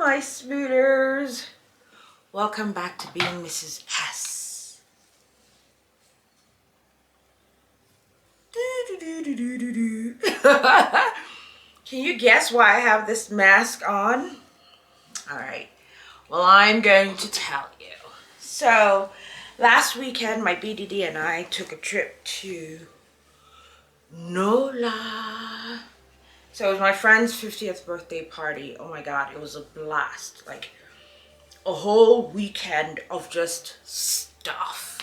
my Smooners. Welcome back to being Mrs. S. Can you guess why I have this mask on? Alright, well, I'm going to tell you. So, last weekend, my B-Diddy and I took a trip to NOLA. So it was my friend's 50th birthday party. Oh my god, it was a blast. Like a whole weekend of just stuff.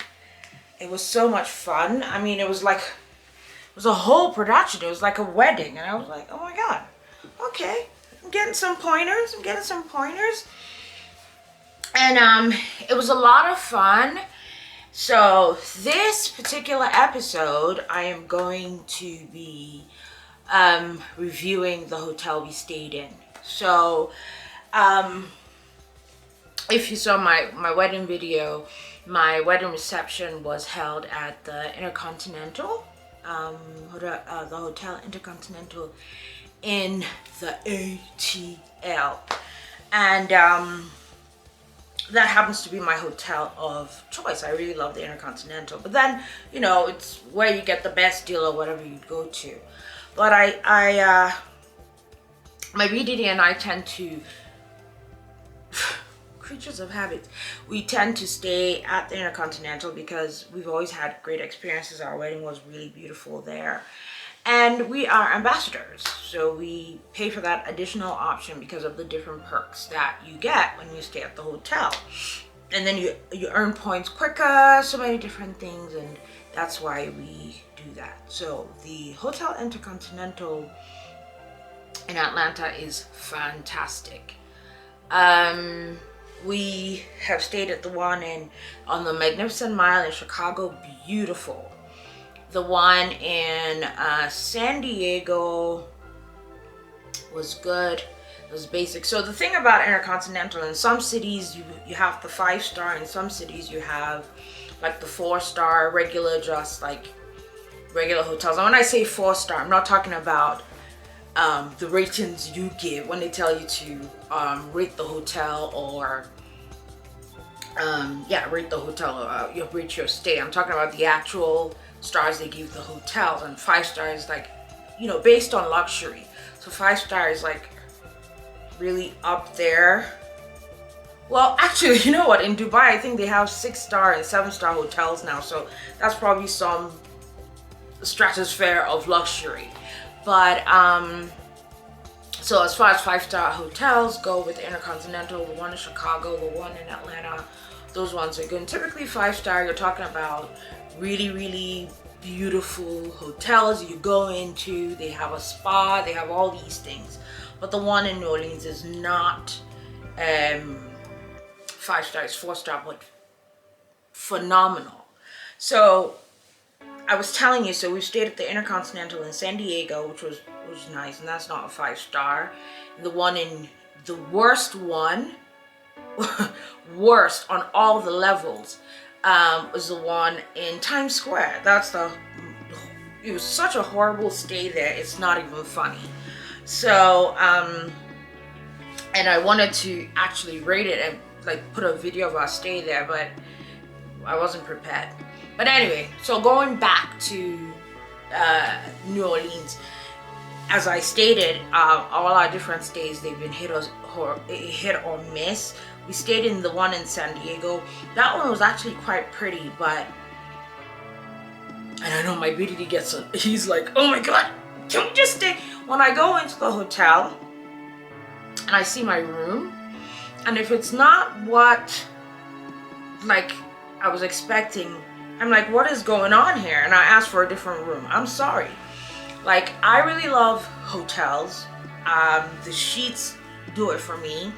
It was so much fun. I mean, it was a whole production. It was like a wedding. And I was like, oh my god, okay. I'm getting some pointers. And it was a lot of fun. So this particular episode, I am going to be reviewing the hotel we stayed in. So if you saw my wedding video, my wedding reception was held at the InterContinental, the Hotel InterContinental in the ATL. And that happens to be my hotel of choice. I really love the InterContinental. But then, you know, it's where you get the best deal or whatever you go to. But my B-Diddy and I tend to, creatures of habit, we tend to stay at the InterContinental because we've always had great experiences. Our wedding was really beautiful there. And we are ambassadors, so we pay for that additional option because of the different perks that you get when you stay at the hotel. And then you earn points quicker, so many different things, and that's why we do that. So the Hotel InterContinental in Atlanta is fantastic. We have stayed at the one on the Magnificent Mile in Chicago, beautiful. The one in San Diego was good. It was basic. So the thing about InterContinental, in some cities you have the 5-star, in some cities you have like the 4-star regular, just like regular hotels. And when I say 4-star, I'm not talking about the ratings you give when they tell you to rate the hotel or rate the hotel or rate your stay. I'm talking about the actual stars they give the hotels, and 5-star is like, you know, based on luxury. So 5-star is like really up there. Well, actually, you know what, in Dubai I think they have 6-star and 7-star hotels now, so that's probably some stratosphere of luxury. But so as far as 5-star hotels go, with the InterContinental, the one in Chicago, the one in Atlanta, those ones are good. And typically 5-star, you're talking about really beautiful hotels you go into. They have a spa, they have all these things. But the one in New Orleans is not 5-star, it's 4-star, but phenomenal. So I was telling you, so we stayed at the InterContinental in San Diego, which was nice, and that's not a 5-star. The one in the worst on all the levels was the one in Times Square. It was such a horrible stay there, it's not even funny. So and I wanted to actually rate it and like put a video of our stay there, but I wasn't prepared. But anyway, so going back to New Orleans, as I stated, all our different stays, they've been hit or miss. We stayed in the one in San Diego. That one was actually quite pretty, but, and I know my BDD gets it. He's like, oh my god, can we just stay? When I go into the hotel and I see my room, and if it's not what like I was expecting, I'm like, what is going on here? And I asked for a different room. I'm sorry. Like, I really love hotels. The sheets do it for me.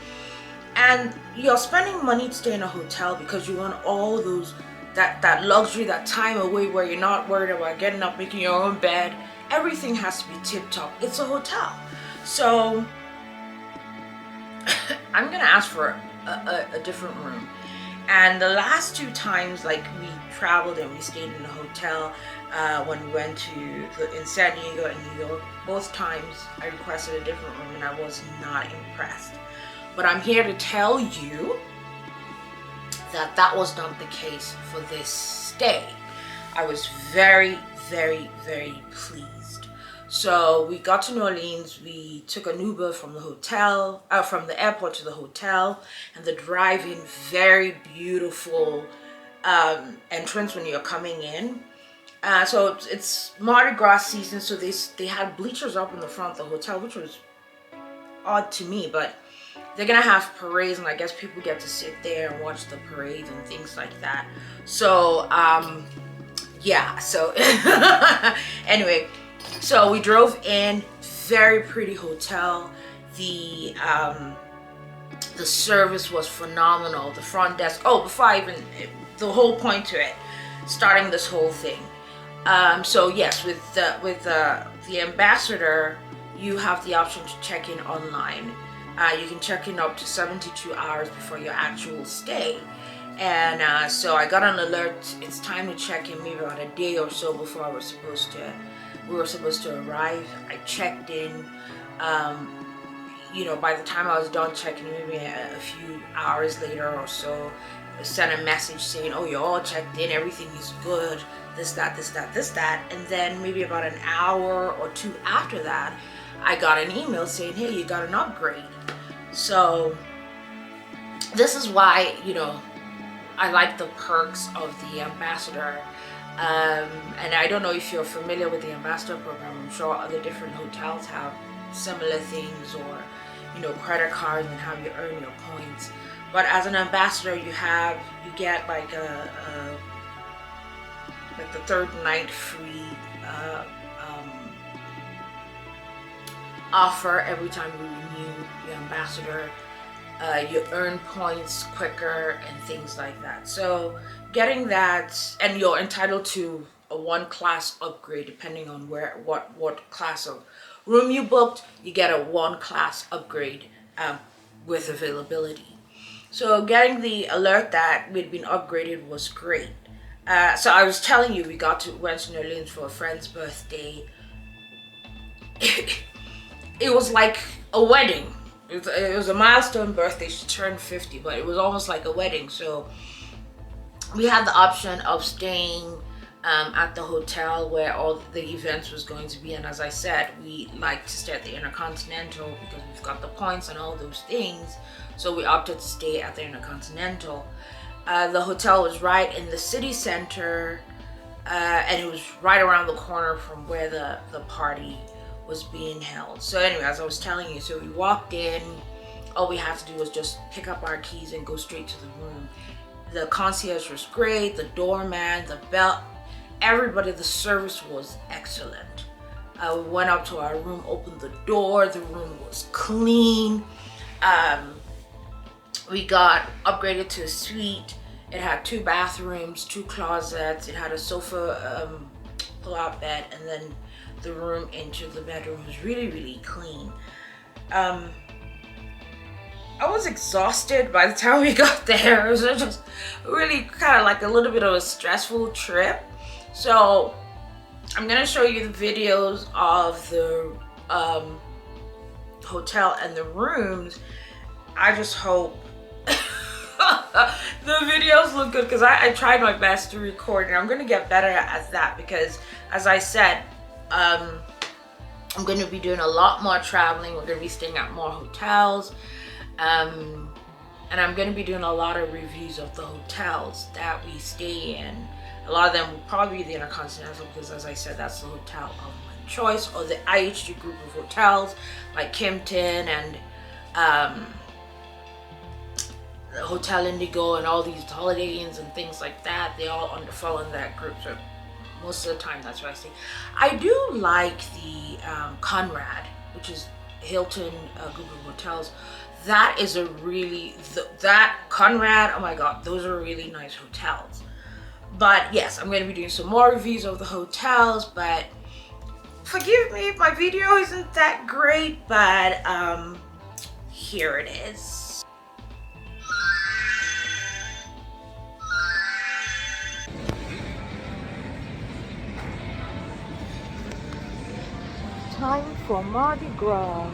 And you're spending money to stay in a hotel because you want all those, that luxury, that time away where you're not worried about getting up, making your own bed. Everything has to be tip-top. It's a hotel. So I'm gonna ask for a different room. And the last 2 times, like, we traveled and we stayed in a hotel when we went in San Diego and New York, both times I requested a different room and I was not impressed. But I'm here to tell you that that was not the case for this stay. I was very, very, very pleased. So we got to New Orleans. We took an Uber from the hotel, from the airport to the hotel, and the drive-in, very beautiful entrance when you're coming in. So it's Mardi Gras season, so they had bleachers up in the front of the hotel, which was odd to me, but they're gonna have parades, and I guess people get to sit there and watch the parades and things like that. So yeah, so anyway, so we drove in. Very pretty hotel. The service was phenomenal. The front desk, before I even, the whole point to it, starting this whole thing, so yes, with the ambassador, you have the option to check in online. You can check in up to 72 hours before your actual stay. And so I got an alert, it's time to check in, maybe about a day or so before we were supposed to arrive. I checked in. By the time I was done checking, maybe a few hours later or so, I sent a message saying, oh, you're all checked in, everything is good, this, that, this, that, this, that. And then maybe about an hour or two after that, I got an email saying, hey, you got an upgrade. So this is why, I like the perks of the ambassador. And I don't know if you're familiar with the ambassador program. I'm sure other different hotels have similar things, or credit cards, and how you earn your points. But as an ambassador, you get like the third night free offer every time you renew your ambassador. You earn points quicker and things like that. So getting that, and you're entitled to a 1-class upgrade depending on what class of room you booked. You get a 1-class upgrade with availability. So getting the alert that we'd been upgraded was great. So I was telling you, we went to New Orleans for a friend's birthday. It was like a wedding. It was a milestone birthday. She turned 50, but it was almost like a wedding. So we had the option of staying at the hotel where all the events was going to be. And as I said, we like to stay at the InterContinental because we've got the points and all those things. So we opted to stay at the InterContinental. The hotel was right in the city center, and it was right around the corner from where the party was being held. So anyway, as I was telling you, so we walked in. All we had to do was just pick up our keys and go straight to the room. The concierge was great, the doorman, the bell, everybody, the service was excellent. We went up to our room, opened the door, the room was clean. We got upgraded to a suite. It had 2 bathrooms, 2 closets, it had a sofa, pull-out bed, and then the room into the bedroom was really, really clean. I was exhausted by the time we got there. It was just really kind of like a little bit of a stressful trip. So I'm gonna show you the videos of the hotel and the rooms. I just hope the videos look good, because I tried my best to record, and I'm gonna get better at that because, as I said, I'm going to be doing a lot more traveling. We're going to be staying at more hotels, and I'm going to be doing a lot of reviews of the hotels that we stay in. A lot of them will probably be the InterContinental because, as I said, that's the hotel of my choice, or the IHG group of hotels like Kimpton and the Hotel Indigo and all these Holiday Inns and things like that. They all fall in that group. So most of the time, that's where I stay. I do like the Conrad, which is Hilton group of hotels. That is a really, that Conrad, oh my God, those are really nice hotels. But yes, I'm going to be doing some more reviews of the hotels, but forgive me if my video isn't that great, but here it is. Time for Mardi Gras.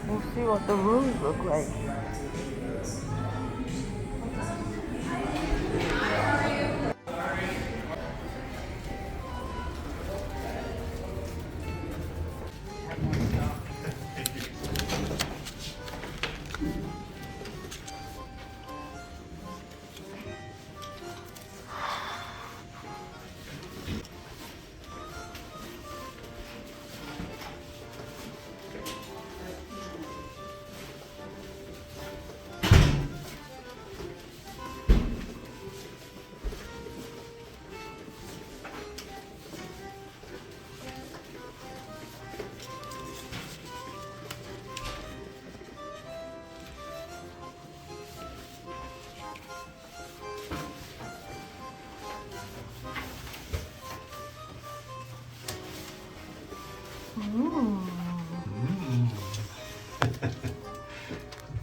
We'll see what the rooms look like.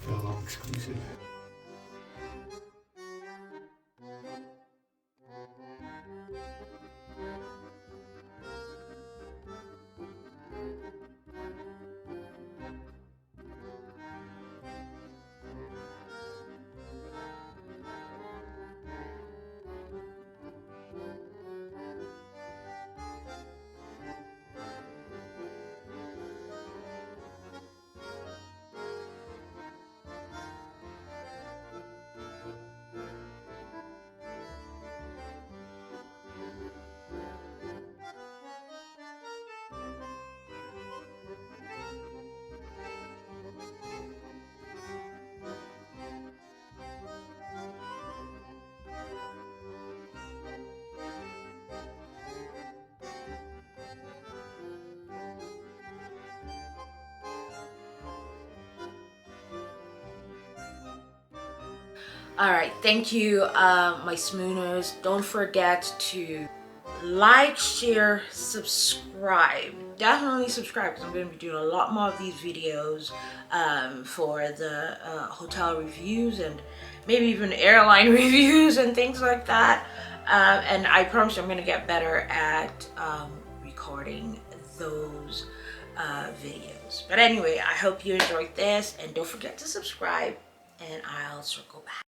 Feel all exclusive. All right, thank you, my Smooners. Don't forget to like, share, subscribe. Definitely subscribe because I'm going to be doing a lot more of these videos for the hotel reviews and maybe even airline reviews and things like that. And I promise you I'm going to get better at recording those videos. But anyway, I hope you enjoyed this, and don't forget to subscribe, and I'll circle back.